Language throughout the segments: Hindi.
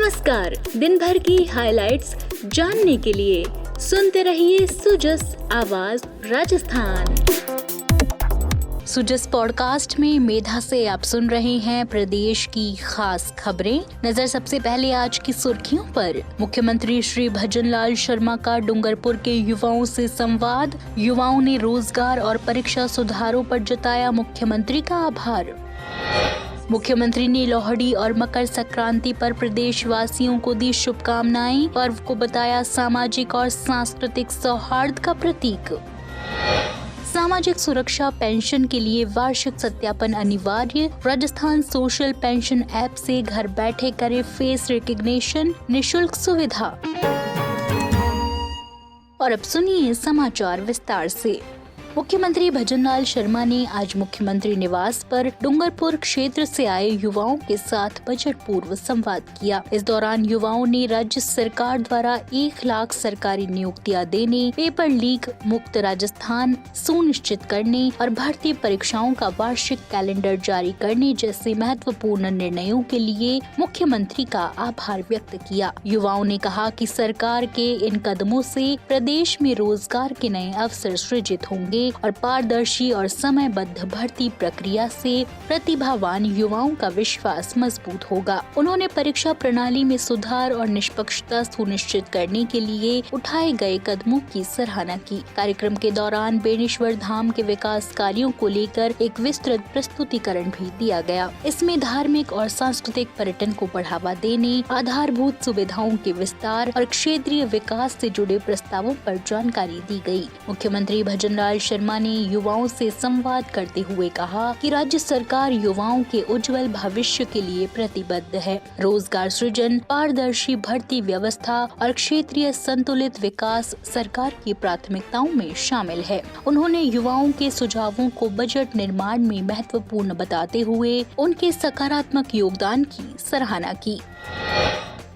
नमस्कार। दिन भर की हाइलाइट्स जानने के लिए सुनते रहिए सुजस आवाज राजस्थान। सुजस पॉडकास्ट में मेधा से आप सुन रहे हैं प्रदेश की खास खबरें। नजर सबसे पहले आज की सुर्खियों पर। मुख्यमंत्री श्री भजनलाल शर्मा का डूंगरपुर के युवाओं से संवाद। युवाओं ने रोजगार और परीक्षा सुधारों पर जताया मुख्यमंत्री का आभार। मुख्यमंत्री ने लोहड़ी और मकर संक्रांति पर प्रदेशवासियों को दी शुभकामनाएं। पर्व को बताया सामाजिक और सांस्कृतिक सौहार्द का प्रतीक। सामाजिक सुरक्षा पेंशन के लिए वार्षिक सत्यापन अनिवार्य। राजस्थान सोशल पेंशन ऐप से घर बैठे करे फेस रिकग्निशन, निशुल्क सुविधा। और अब सुनिए समाचार विस्तार से। मुख्यमंत्री भजनलाल शर्मा ने आज मुख्यमंत्री निवास पर डूंगरपुर क्षेत्र से आए युवाओं के साथ बजट पूर्व संवाद किया। इस दौरान युवाओं ने राज्य सरकार द्वारा 1 लाख सरकारी नियुक्तियां देने, पेपर लीक मुक्त राजस्थान सुनिश्चित करने और भर्ती परीक्षाओं का वार्षिक कैलेंडर जारी करने जैसे महत्वपूर्ण निर्णयों के लिए मुख्यमंत्री का आभार व्यक्त किया। युवाओं ने कहा कि सरकार के इन कदमों से प्रदेश में रोजगार के नए अवसर सृजित होंगे और पारदर्शी और समयबद्ध भर्ती प्रक्रिया से प्रतिभावान युवाओं का विश्वास मजबूत होगा। उन्होंने परीक्षा प्रणाली में सुधार और निष्पक्षता सुनिश्चित करने के लिए उठाए गए कदमों की सराहना की। कार्यक्रम के दौरान बेनीश्वर धाम के विकास कार्यों को लेकर एक विस्तृत प्रस्तुतिकरण भी दिया गया। इसमें धार्मिक और सांस्कृतिक पर्यटन को बढ़ावा देने, आधारभूत सुविधाओं के विस्तार और क्षेत्रीय विकास से जुड़े प्रस्तावों पर जानकारी दी गई। मुख्यमंत्री भजनलाल शर्मा ने युवाओं से संवाद करते हुए कहा कि राज्य सरकार युवाओं के उज्जवल भविष्य के लिए प्रतिबद्ध है। रोजगार सृजन, पारदर्शी भर्ती व्यवस्था और क्षेत्रीय संतुलित विकास सरकार की प्राथमिकताओं में शामिल है। उन्होंने युवाओं के सुझावों को बजट निर्माण में महत्वपूर्ण बताते हुए उनके सकारात्मक योगदान की सराहना की।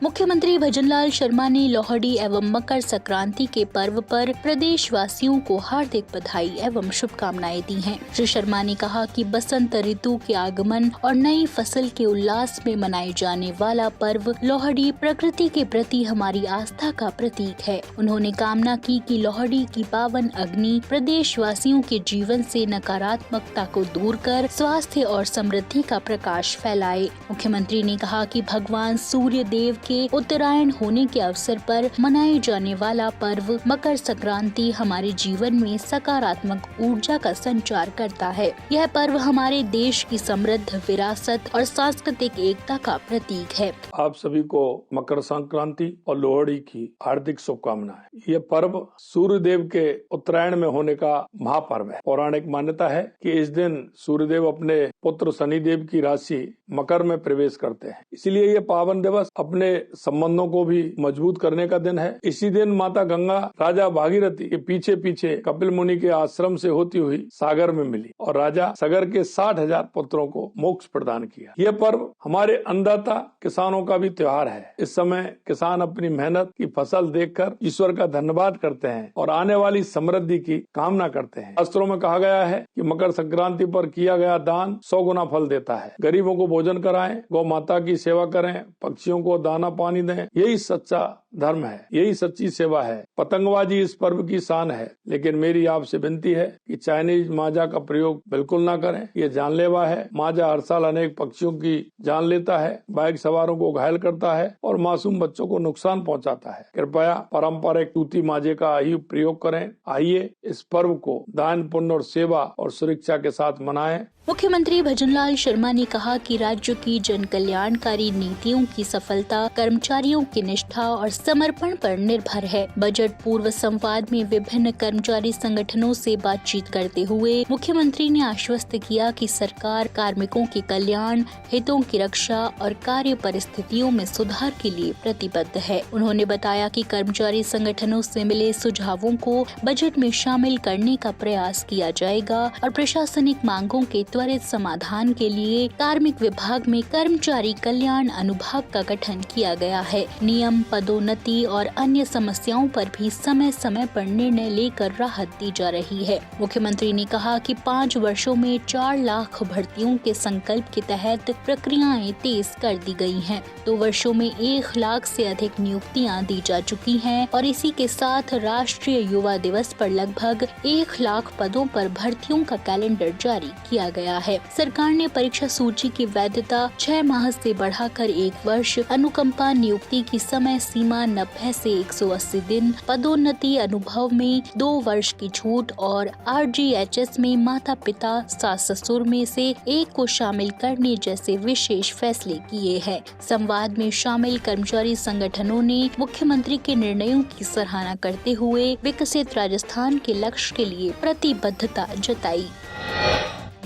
मुख्यमंत्री भजनलाल शर्मा ने लोहड़ी एवं मकर संक्रांति के पर्व पर प्रदेशवासियों को हार्दिक बधाई एवं शुभकामनाएं दी हैं। श्री शर्मा ने कहा कि बसंत ऋतु के आगमन और नई फसल के उल्लास में मनाए जाने वाला पर्व लोहड़ी प्रकृति के प्रति हमारी आस्था का प्रतीक है। उन्होंने कामना की कि लोहड़ी की पावन अग्नि प्रदेशवासियों के जीवन से नकारात्मकता को दूर कर स्वास्थ्य और समृद्धि का प्रकाश फैलाए। मुख्यमंत्री ने कहा कि भगवान सूर्य देव के उत्तरायण होने के अवसर पर मनाए जाने वाला पर्व मकर संक्रांति हमारे जीवन में सकारात्मक ऊर्जा का संचार करता है। यह पर्व हमारे देश की समृद्ध विरासत और सांस्कृतिक एकता का प्रतीक है। आप सभी को मकर संक्रांति और लोहड़ी की हार्दिक शुभकामनाएं। यह पर्व सूर्य देव के उत्तरायण में होने का महापर्व है। पौराणिक मान्यता है कि इस दिन सूर्यदेव अपने पुत्र शनिदेव की राशि मकर में प्रवेश करते हैं। इसलिए यह पावन दिवस अपने संबंधों को भी मजबूत करने का दिन है। इसी दिन माता गंगा राजा भागीरथी के पीछे पीछे कपिल मुनि के आश्रम से होती हुई सागर में मिली और राजा सगर के 60,000 पुत्रों को मोक्ष प्रदान किया। यह पर्व हमारे अन्नदाता किसानों का भी त्योहार है। इस समय किसान अपनी मेहनत की फसल देखकर ईश्वर का धन्यवाद करते हैं और आने वाली समृद्धि की कामना करते हैं। शास्त्रों में कहा गया है कि मकर संक्रांति पर किया गया दान 100 गुना फल देता है। गरीबों को भोजन कराएं, गौ माता की सेवा करें, पक्षियों को दाना पानी दें। यही सच्चा धर्म है, यही सच्ची सेवा है। पतंगबाजी इस पर्व की शान है, लेकिन मेरी आपसे विनती है कि चाइनीज माजा का प्रयोग बिल्कुल ना करें। ये जानलेवा है। माजा हर साल अनेक पक्षियों की जान लेता है, बाइक सवारों को घायल करता है और मासूम बच्चों को नुकसान पहुंचाता है। कृपया पारंपरिक टूटी माजे का ही प्रयोग करें। आइए इस पर्व को दान, पुण्य और सेवा और सुरक्षा के साथ मनाएं। मुख्यमंत्री भजनलाल शर्मा ने कहा कि राज्य की जन कल्याणकारी नीतियों की सफलता कर्मचारियों की निष्ठा और समर्पण पर निर्भर है। बजट पूर्व संवाद में विभिन्न कर्मचारी संगठनों से बातचीत करते हुए मुख्यमंत्री ने आश्वस्त किया कि सरकार कार्मिकों के कल्याण, हितों की रक्षा और कार्य परिस्थितियों में सुधार के लिए प्रतिबद्ध है। उन्होंने बताया कि कर्मचारी संगठनों से मिले सुझावों को बजट में शामिल करने का प्रयास किया जाएगा और प्रशासनिक मांगों के त्वरित समाधान के लिए कार्मिक विभाग में कर्मचारी कल्याण अनुभाग का गठन किया गया है। नियम, पदोन्नति पदोन्नति और अन्य समस्याओं पर भी समय समय पर निर्णय लेकर राहत दी जा रही है। मुख्यमंत्री ने कहा कि 5 वर्षों में 4 लाख भर्तियों के संकल्प के तहत प्रक्रियाएं तेज कर दी गई हैं। 2 वर्षों में 1 लाख से अधिक नियुक्तियां दी जा चुकी हैं और इसी के साथ राष्ट्रीय युवा दिवस पर लगभग 1 लाख पदों पर भर्तियों का कैलेंडर जारी किया गया है। सरकार ने परीक्षा सूची की वैधता 6 माह से बढ़ाकर 1 वर्ष, अनुकंपा नियुक्ति की समय सीमा 90 से 180 दिन, पदोन्नति अनुभव में 2 वर्ष की छूट और RGHS में माता पिता सास ससुर में से एक को शामिल करने जैसे विशेष फैसले किए हैं। संवाद में शामिल कर्मचारी संगठनों ने मुख्यमंत्री के निर्णयों की सराहना करते हुए विकसित राजस्थान के लक्ष्य के लिए प्रतिबद्धता जताई।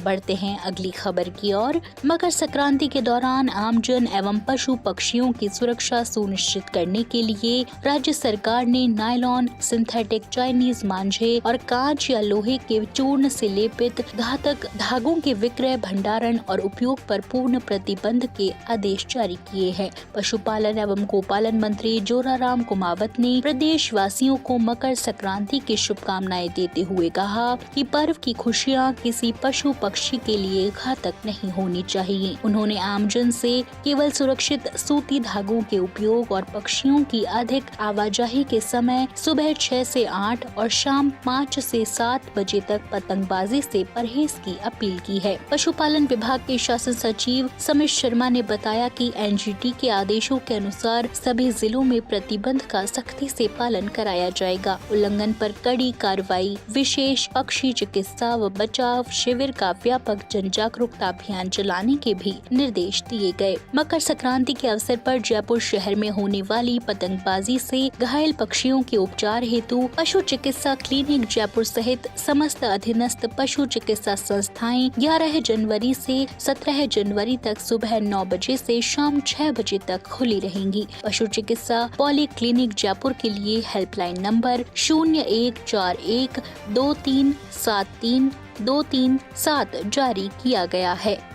बढ़ते हैं अगली खबर की ओर। मकर संक्रांति के दौरान आमजन एवं पशु पक्षियों की सुरक्षा सुनिश्चित करने के लिए राज्य सरकार ने नायलॉन, सिंथेटिक चाइनीज मांझे और कांच या लोहे के चूर्ण से लेपित घातक धागों के विक्रय, भंडारण और उपयोग पर पूर्ण प्रतिबंध के आदेश जारी किए हैं। पशुपालन एवं गोपालन मंत्री जोराराम कुमावत ने प्रदेश वासियों को मकर संक्रांति की शुभकामनाएं देते हुए कहा कि पर्व की खुशियां किसी पशु पक्षी के लिए घातक नहीं होनी चाहिए। उन्होंने आमजन से केवल सुरक्षित सूती धागों के उपयोग और पक्षियों की अधिक आवाजाही के समय सुबह 6 से 8 और शाम 5 से 7 बजे तक पतंगबाजी से परहेज की अपील की है। पशुपालन विभाग के शासन सचिव समित शर्मा ने बताया कि NGT के आदेशों के अनुसार सभी जिलों में प्रतिबंध का सख्ती से पालन कराया जाएगा। उल्लंघन पर कड़ी कार्रवाई, विशेष पक्षी चिकित्सा व बचाव शिविर का व्यापक जन जागरूकता अभियान चलाने के भी निर्देश दिए गए। मकर संक्रांति के अवसर पर जयपुर शहर में होने वाली पतंगबाजी से घायल पक्षियों के उपचार हेतु पशु चिकित्सा क्लिनिक जयपुर सहित समस्त अधीनस्थ पशु चिकित्सा संस्थाएं 11 जनवरी से 17 जनवरी तक सुबह 9 बजे से शाम 6 बजे तक खुली रहेंगी। पशु चिकित्सा पॉली क्लिनिक जयपुर के लिए हेल्पलाइन नंबर 014123732337 जारी किया गया है।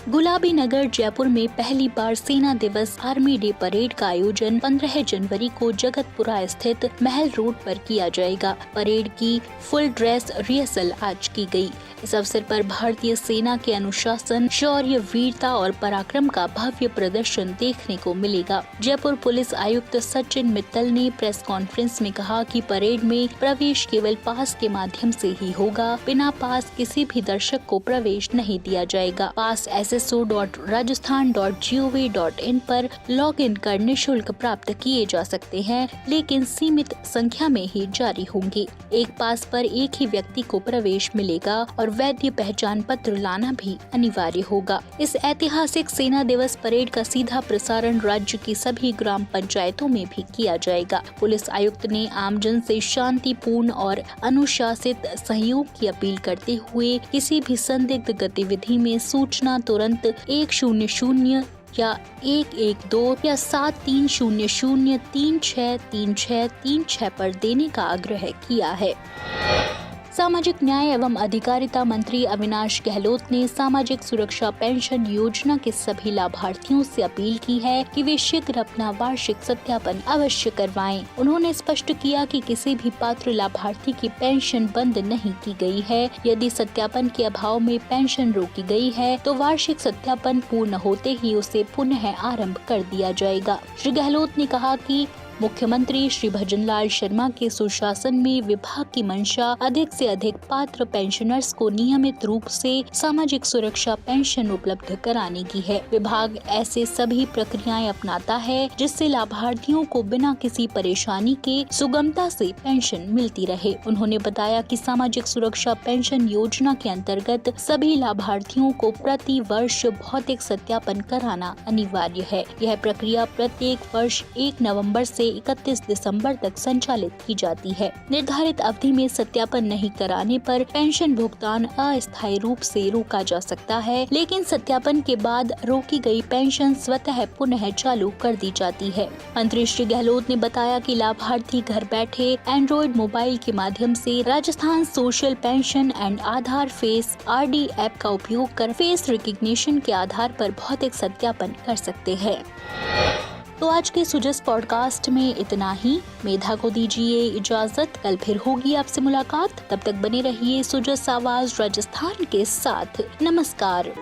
गुलाबी नगर जयपुर में पहली बार सेना दिवस आर्मी डे परेड का आयोजन 15 जनवरी को जगतपुरा स्थित महल रोड पर किया जाएगा। परेड की फुल ड्रेस रिहर्सल आज की गई। इस अवसर पर भारतीय सेना के अनुशासन, शौर्य, वीरता और पराक्रम का भव्य प्रदर्शन देखने को मिलेगा। जयपुर पुलिस आयुक्त सचिन मित्तल ने प्रेस कॉन्फ्रेंस में कहा कि परेड में प्रवेश केवल पास के माध्यम से ही होगा। बिना पास किसी भी दर्शक को प्रवेश नहीं दिया जाएगा। पास sso.rajasthan.gov.in पर लॉग इन कर निःशुल्क प्राप्त किए जा सकते हैं, लेकिन सीमित संख्या में ही जारी होंगे। एक पास पर एक ही व्यक्ति को प्रवेश मिलेगा और वैध पहचान पत्र लाना भी अनिवार्य होगा। इस ऐतिहासिक सेना दिवस परेड का सीधा प्रसारण राज्य की सभी ग्राम पंचायतों में भी किया जाएगा। पुलिस आयुक्त ने आमजन से शांतिपूर्ण और अनुशासित सहयोग की अपील करते हुए किसी भी संदिग्ध गतिविधि में सूचना तुरंत 100 या 112 या 7300363636 पर देने का आग्रह किया है। सामाजिक न्याय एवं अधिकारिता मंत्री अविनाश गहलोत ने सामाजिक सुरक्षा पेंशन योजना के सभी लाभार्थियों से अपील की है कि वे शीघ्र अपना वार्षिक सत्यापन अवश्य करवाएं। उन्होंने स्पष्ट किया कि किसी भी पात्र लाभार्थी की पेंशन बंद नहीं की गई है। यदि सत्यापन के अभाव में पेंशन रोकी गई है तो वार्षिक सत्यापन पूर्ण होते ही उसे पुनः आरंभ कर दिया जाएगा। श्री गहलोत ने कहा कि मुख्यमंत्री श्री भजनलाल शर्मा के सुशासन में विभाग की मंशा अधिक से अधिक पात्र पेंशनर्स को नियमित रूप से सामाजिक सुरक्षा पेंशन उपलब्ध कराने की है। विभाग ऐसे सभी प्रक्रियाएं अपनाता है जिससे लाभार्थियों को बिना किसी परेशानी के सुगमता से पेंशन मिलती रहे। उन्होंने बताया कि सामाजिक सुरक्षा पेंशन योजना के अंतर्गत सभी लाभार्थियों को प्रति वर्ष भौतिक सत्यापन कराना अनिवार्य है। यह प्रक्रिया प्रत्येक वर्ष 1 नवंबर से 31 दिसंबर तक संचालित की जाती है। निर्धारित अवधि में सत्यापन नहीं कराने पर पेंशन भुगतान अस्थायी रूप से रोका जा सकता है, लेकिन सत्यापन के बाद रोकी गई पेंशन स्वतः पुनः चालू कर दी जाती है। मंत्री श्री गहलोत ने बताया कि लाभार्थी घर बैठे एंड्रॉइड मोबाइल के माध्यम से Rajasthan social pension and Aadhaar face RD app का उपयोग कर फेस रिकग्निशन के आधार पर भौतिक सत्यापन कर सकते हैं। तो आज के सुजस पॉडकास्ट में इतना ही। मेधा को दीजिए इजाजत, कल फिर होगी आपसे मुलाकात। तब तक बने रहिए सुजस आवाज राजस्थान के साथ। नमस्कार।